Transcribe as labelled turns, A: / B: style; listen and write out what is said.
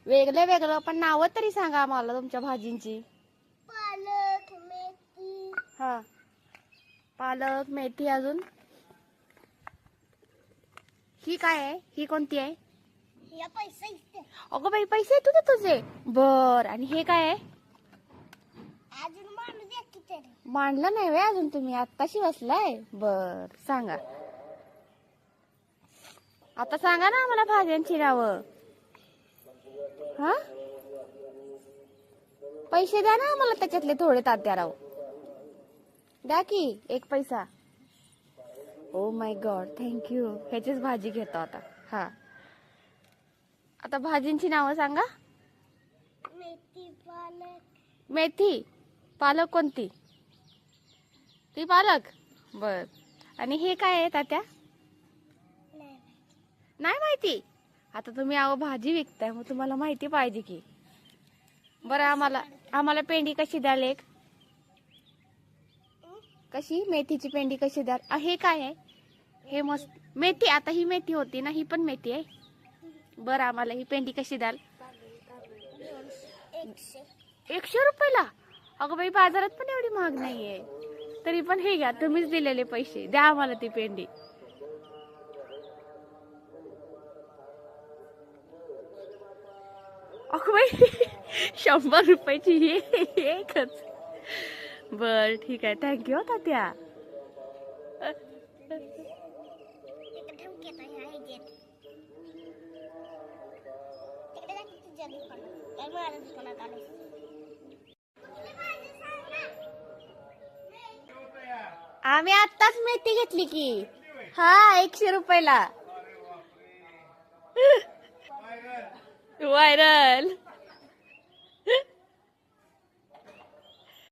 A: वेगळं वेगळं पण नाव तरी सांगा आम्हाला तुमच्या भाजींची.
B: पालक, मेथी.
A: हा, पालक, मेथी. अजून ही काय आहे? ही कोणती आहे?
B: या पैसे इथे.
A: अगं बाई, पैसे येतो ना तुझे. बर. आणि हे काय आहे?
B: अजून माणूस द्या की तरी.
A: मांडलं नाही वे अजून, तुम्ही आत्ताशी बसलाय. बर, सांगा आता. सांगा ना आम्हाला भाज्यांची नावं. हा, पैसे द्या ना आम्हाला, त्याच्यातले थोडे तात्याराव द्या की. एक पैसा. Oh my God, thank you. ह्याचीच भाजी घेतो आता. हा, आता भाजींची नावं सांगा.
B: मेथी, पालक.
A: मेथी, पालक. कोणती? ती पालक. बर. आणि हे काय आहे तात्या?
B: नाही.
A: नाही माहिती. आता तुम्ही अहो भाजी विकताय, मग तुम्हाला माहिती पाहिजे की. बरं, आम्हाला पेंडी कशी द्याल एक? कशी? मेथीची पेंडी कशी द्याल? हे काय आहे? हे मस्त मेथी. आता ही मेथी होती ना, ही पण मेथी आहे. बरं, आम्हाला ही पेंडी कशी द्याल?
B: 100.
A: 100 रुपयाला? अगं बाई, बाजारात पण एवढी महाग नाहीये. तरी पण हे घ्या, तुम्हीच दिलेले पैसे, द्या आम्हाला ती पेंडी. अगं बाई, 100 रुपयाची ही एकच. बर, ठीक आहे. थँक्यू तात्या.
B: तिकडे ठेव की आता ह्या ह्याच्यात. तिकडे जा की तुझ्या दुकानात. काय माझ्या दुकानात आले.
A: आम्ही आत्ताच मेथी घेतली की. हा, 100 रुपयाला. व्हायरल.